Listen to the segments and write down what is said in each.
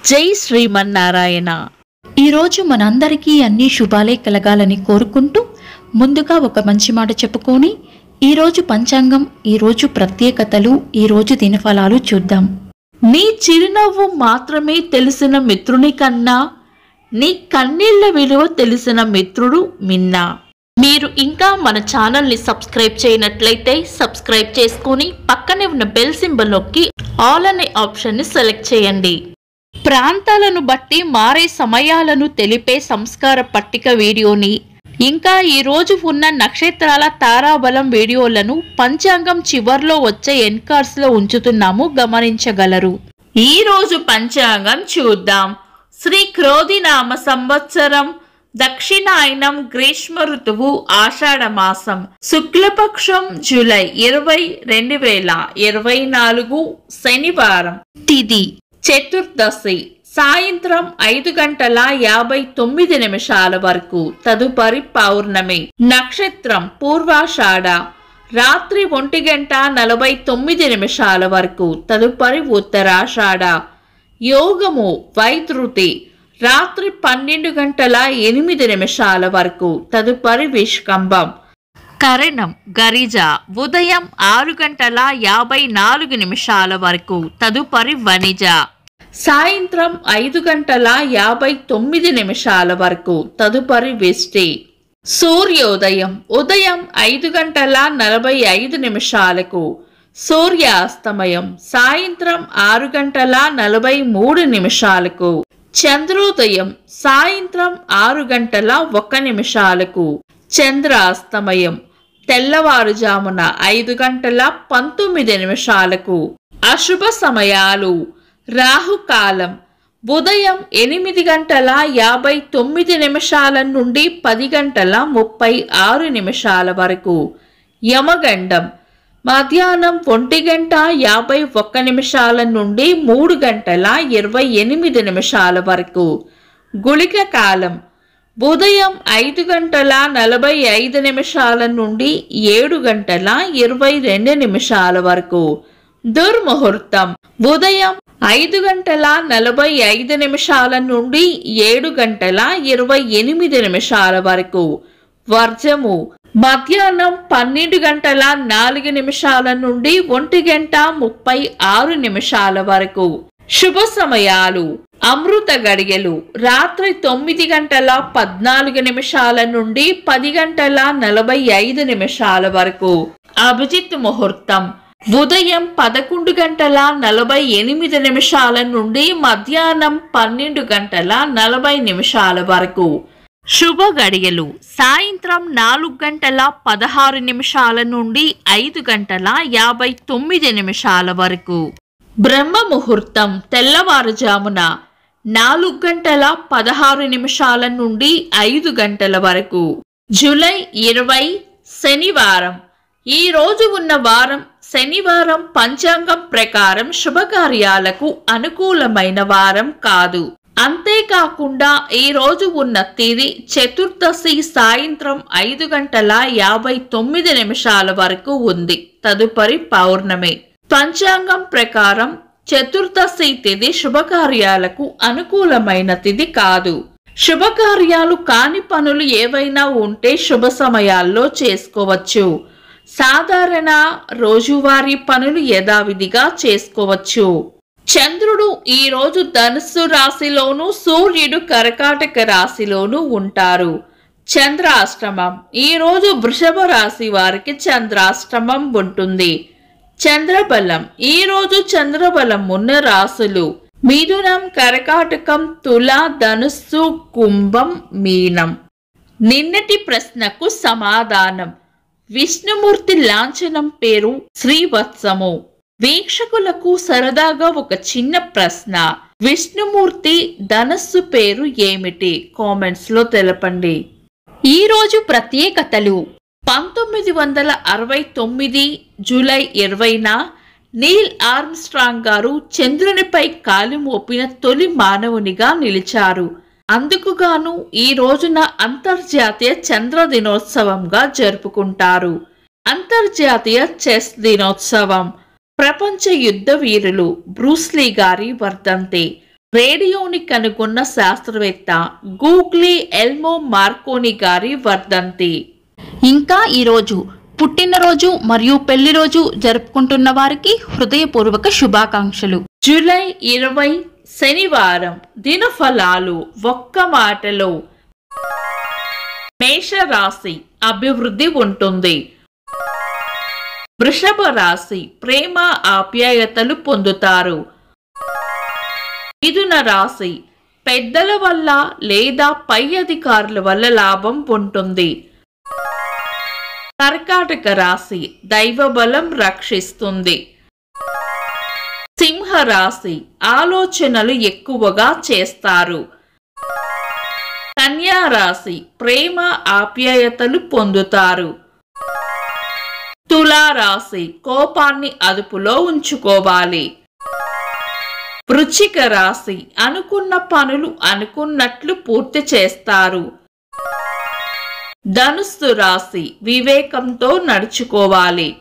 జై శ్రీమన్నారాయణ. ఈరోజు మనందరికీ అన్ని శుభాలే కలగాలని కోరుకుంటూ ముందుగా ఒక మంచి మాట చెప్పుకొని ఈరోజు పంచాంగం, ఈరోజు ప్రత్యేకతలు, ఈరోజు దినఫలాలు చూద్దాం. నీ చిరునవ్వు మాత్రమే తెలిసిన మిత్రుని కన్నా నీ కన్నీళ్ల విలువ తెలిసిన మిత్రుడు మిన్నా. మీరు ఇంకా మన ఛానల్ని సబ్స్క్రైబ్ చేయనట్లయితే సబ్స్క్రైబ్ చేసుకొని పక్కనే ఉన్న బెల్ సింబల్ నొక్కి ఆల్ అనే ఆప్షన్ని సెలెక్ట్ చేయండి. ప్రాంతాలను బట్టి మారే సమయాలను తెలిపే సంస్కార పట్టిక వీడియోని, ఇంకా ఈరోజు ఉన్న నక్షత్రాల తారాబలం వీడియోలను పంచాంగం చివర్లో వచ్చే ఎన్కార్స్లో ఉంచుతున్నాము, గమనించగలరు. ఈరోజు పంచాంగం చూద్దాం. శ్రీ క్రోధినామ సంవత్సరం, దక్షిణాయనం, గ్రీష్మ ఋతువు, ఆషాఢ మాసం, శుక్లపక్షం, జూలై 20, 2024 శనివారం. తిథి చతుర్దశి, సాయంత్రం 5:59 వరకు. తదుపరి పౌర్ణమి. నక్షత్రం పూర్వాషాఢ, రాత్రి 1:49 వరకు. తదుపరి ఉత్తరాషాఢ. యోగము వైతృతి, రాత్రి 12:08 వరకు. తదుపరి విష్కంభం. కరణం గరిజ, ఉదయం 6:54 వరకు. తదుపరి వనిజ. సాయంత్రం 5:59 వరకు. తదుపరి విష్టి. సూర్యోదయం ఉదయం 5:45. సూర్యాస్తమయం సాయంత్రం 6:43. చంద్రోదయం సాయంత్రం 6:01. చంద్రాస్తమయం తెల్లవారుజామున 5:19. అశుభ సమయాలు. రాహుకాలం ఉదయం 8:59 నుండి 10:36 వరకు. యమగండం మధ్యాహ్నం 1:51 నుండి 3:28 వరకు. గుళిక కాలం ఉదయం 5:45 నుండి 7:22 వరకు. దుర్ముహూర్తం ఉదయం 5:45 నుండి 7:28 వరకు. వర్జము మధ్యాహ్నం 12:04 నుండి 1:36 వరకు. శుభ సమయాలు. అమృత గడియలు రాత్రి 9:14 నుండి 10:45 వరకు. అభిజిత్ ముహూర్తం ఉదయం 11:48 నుండి మధ్యాహ్నం 12:40 వరకు. శుభ గడియలు సాయంత్రం 4:16 నుండి 5:59 వరకు. బ్రహ్మ ముహూర్తం తెల్లవారుజామున 4:16 నుండి 5 గంటల వరకు. జూలై 20 శనివారం. ఈ రోజు ఉన్న వారం శనివారం పంచాంగం ప్రకారం శుభకార్యాలకు అనుకూలమైన వారం కాదు. అంతేకాకుండా ఈ రోజు ఉన్న తిథి చతుర్దశి సాయంత్రం 5:59 వరకు ఉంది. తదుపరి పౌర్ణమి. పంచాంగం ప్రకారం చతుర్దశి తిథి శుభకార్యాలకు అనుకూలమైన తిథి కాదు. శుభకార్యాలు కాని పనులు ఏవైనా ఉంటే శుభ సమయాల్లో చేసుకోవచ్చు. సాధారణ రోజువారీ పనులు యథావిధిగా చేసుకోవచ్చు. చంద్రుడు ఈ రోజు ధనుస్సు రాశిలోను, సూర్యుడు కర్కాటక రాశిలోను ఉంటారు. చంద్రాష్టమం ఈ రోజు వృషభ రాశి వారికి చంద్రాష్టమం ఉంటుంది. చంద్రబలం ఈ రోజు చంద్రబలం ఉన్న రాశులు మిథునం, కర్కాటకం, తుల, ధనుస్సు, కుంభం, మీనం. నిన్నటి ప్రశ్నకు సమాధానం. విష్ణుమూర్తి లాంఛనం పేరు శ్రీవత్సము. వీక్షకులకు సరదాగా ఒక చిన్న ప్రశ్న. విష్ణుమూర్తి ధనస్సు పేరు ఏమిటి? కామెంట్స్ లో తెలపండి. ఈ రోజు ప్రత్యేకతలు. 1969 జూలై 20న నీల్ ఆర్మ్స్ట్రాంగ్ గారు చంద్రునిపై కాలు మోపిన తొలి మానవునిగా నిలిచారు. అందుకుగాను ఈ రోజున అంతర్జాతీయ చంద్ర దినోత్సవంగా జరుపుకుంటారు. అంతర్జాతీయ చెస్ దినోత్సవం. ప్రపంచ యుద్ధ వీరులు బ్రూస్లీ గారి వర్ధంతి. రేడియోని కనుగొన్న శాస్త్రవేత్త గూగ్లీ ఎల్మో మార్కోని గారి వర్ధంతి. ఇంకా ఈరోజు పుట్టినరోజు మరియు పెళ్లి రోజు జరుపుకుంటున్న వారికి హృదయపూర్వక శుభాకాంక్షలు. జూలై 20 శనివారం. దినఫలాలు ఒక్క మాటలో. మేషరాశి అభివృద్ధి ఉంటుంది. వృషభ రాశి ప్రేమ ఆప్యాయతలు పొందుతారు. మిథున రాశి పెద్దల వల్ల లేదా పై అధికారుల వల్ల లాభం ఉంటుంది. కర్కాటక రాశి దైవ బలం రక్షిస్తుంది. సింహ రాశి ఆలోచనలు ఎక్కువగా చేస్తారు. కన్యా రాశి ప్రేమ ఆప్యాయతలు పొందుతారు. తులా రాశి కోపాన్ని అదుపులో ఉంచుకోవాలి. వృశ్చిక రాశి అనుకున్న పనులు అనుకున్నట్లు పూర్తి చేస్తారు. ధనుస్సు రాశి వివేకంతో నడుచుకోవాలి.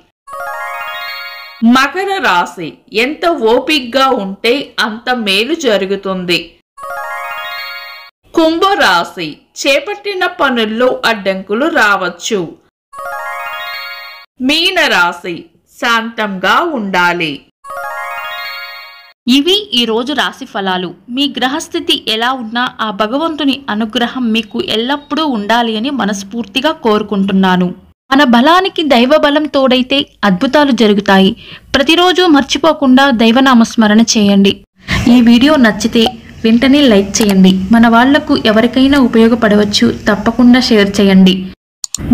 మకర రాశి ఎంత ఓపికగా ఉంటే అంత మేలు జరుగుతుంది. కుంభరాశి చేపట్టిన పనుల్లో అడ్డంకులు రావచ్చు. మీనరాశి శాంతంగా ఉండాలి. ఇవి ఈరోజు రాశి ఫలాలు. మీ గ్రహస్థితి ఎలా ఉన్నా ఆ భగవంతుని అనుగ్రహం మీకు ఎల్లప్పుడూ ఉండాలి అని మనస్ఫూర్తిగా కోరుకుంటున్నాను. మన బలానికి దైవ బలం తోడైతే అద్భుతాలు జరుగుతాయి. ప్రతిరోజు మర్చిపోకుండా దైవనామస్మరణ చేయండి. ఈ వీడియో నచ్చితే వెంటనే లైక్ చేయండి. మన వాళ్లకు ఎవరికైనా ఉపయోగపడవచ్చు. తప్పకుండా షేర్ చేయండి.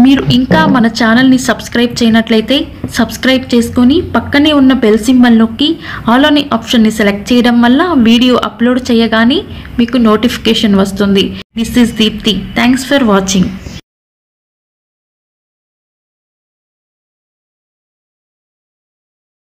మీరు ఇంకా మన ఛానల్ని సబ్స్క్రైబ్ చేయనట్లయితే సబ్స్క్రైబ్ చేసుకొని పక్కనే ఉన్న బెల్ సింబల్ నొక్కి ఆల్ అనే ఆప్షన్ని సెలెక్ట్ చేయడం వల్ల వీడియో అప్లోడ్ చేయగానే మీకు నోటిఫికేషన్ వస్తుంది. This is Deepti. Thanks for watching.